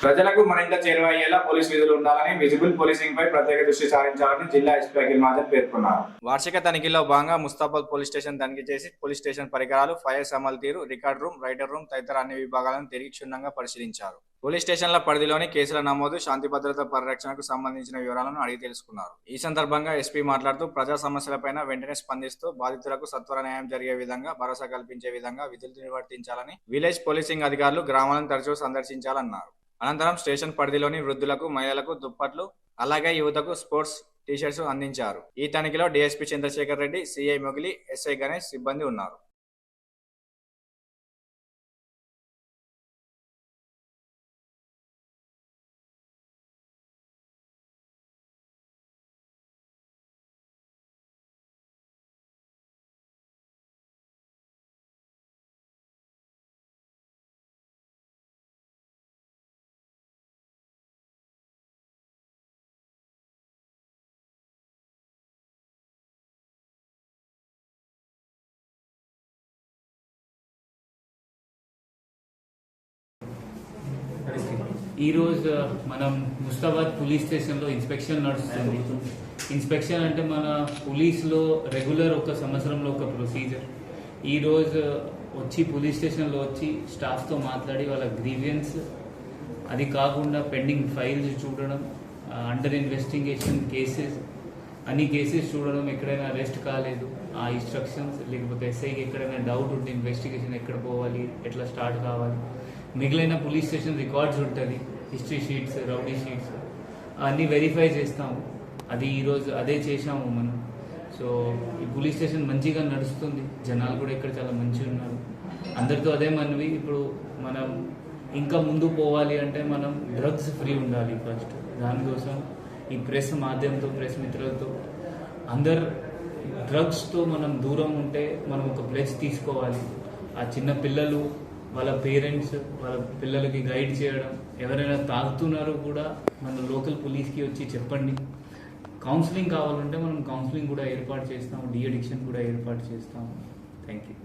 ప్రజలకు మరింత చేరువయ్యేలా పోలీస్ విధులు ఉండాలని, విజిబుల్ పోలీసింగ్ పై ప్రత్యేక దృష్టి సారించాలని జిల్లా ఎస్పీ అఖిల్ మహాజన్ పేర్కొన్నారు. వార్షిక తనిఖీలో భాగంగా ముస్తాబాద్ పోలీస్ స్టేషన్ తనిఖీ చేసి పోలీస్ స్టేషన్ పరికరాలు, ఫైర్స్ అమలు తీరు, రికార్డ్ రూమ్, రైటర్ రూమ్ తదితర అన్ని విభాగాలను తిరిగి క్షుణ్ణంగా పరిశీలించారు. పోలీస్ స్టేషన్ల పరిధిలోని కేసుల నమోదు, శాంతి భద్రత పరిరక్షణకు సంబంధించిన వివరాలను అడిగి తెలుసుకున్నారు. ఈ సందర్భంగా ఎస్పీ మాట్లాడుతూ ప్రజా సమస్యలపైన వెంటనే స్పందిస్తూ బాధితులకు సత్వర న్యాయం జరిగే విధంగా, భరోసా కల్పించే విధంగా విధులు నిర్వర్తించాలని, విలేజ్ పోలీసింగ్ అధికారులు గ్రామాలను తరచూ సందర్శించాలన్నారు. అనంతరం స్టేషన్ పరిధిలోని వృద్ధులకు, మహిళలకు దుప్పట్లు, అలాగే యువతకు స్పోర్ట్స్ టీషర్ట్స్ అందించారు. ఈ తనిఖీలో డీఎస్పీ చంద్రశేఖర్ రెడ్డి, సిఐ మొగిలి, ఎస్ఐ గణేష్ సిబ్బంది ఉన్నారు. ఈరోజు మనం ముస్తాబాద్ పోలీస్ స్టేషన్లో ఇన్స్పెక్షన్ నడుస్తుంది. ఇన్స్పెక్షన్ అంటే మన పోలీస్లో రెగ్యులర్ ఒక సంవత్సరంలో ఒక ప్రొసీజర్. ఈరోజు వచ్చి పోలీస్ స్టేషన్లో వచ్చి స్టాఫ్తో మాట్లాడి వాళ్ళ గ్రీవియన్స్, అది కాకుండా పెండింగ్ ఫైల్స్ చూడడం, అండర్ ఇన్వెస్టిగేషన్ కేసెస్, అన్ని కేసెస్ చూడడం, ఎక్కడైనా అరెస్ట్ కాలేదు ఆ ఇన్స్ట్రక్షన్స్, లేకపోతే ఎస్ఐకి ఎక్కడైనా డౌట్ ఉంటే ఇన్వెస్టిగేషన్ ఎక్కడ పోవాలి, ఎట్లా స్టార్ట్ కావాలి, మిగిలిన పోలీస్ స్టేషన్ రికార్డ్స్ ఉంటుంది, హిస్టరీ షీట్స్, రౌడీ షీట్స్ అన్నీ వెరిఫై చేస్తాము. అది ఈరోజు అదే చేసాము మనం. సో ఈ పోలీస్ స్టేషన్ మంచిగా నడుస్తుంది, జనాలు కూడా ఇక్కడ చాలా మంచిగా ఉన్నారు. అందరితో అదే మనవి, ఇప్పుడు మనం ఇంకా ముందు పోవాలి అంటే మనం డ్రగ్స్ ఫ్రీ ఉండాలి ఫస్ట్. దానికోసం ఈ ప్రెస్ మాధ్యమంతో, ప్రెస్ మిత్రులతో అందరు డ్రగ్స్తో మనం దూరం ఉంటే మనం ఒక ప్లెజ్ తీసుకోవాలి. ఆ చిన్న పిల్లలు, వాళ్ళ పేరెంట్స్ వాళ్ళ పిల్లలకి గైడ్ చేయడం, ఎవరైనా తాగుతున్నారో కూడా మన లోకల్ పోలీస్కి వచ్చి చెప్పండి. కౌన్సిలింగ్ కావాలంటే మనం కౌన్సిలింగ్ కూడా ఏర్పాటు చేస్తాము, డీ అడిక్షన్ కూడా ఏర్పాటు చేస్తాము. Thank you.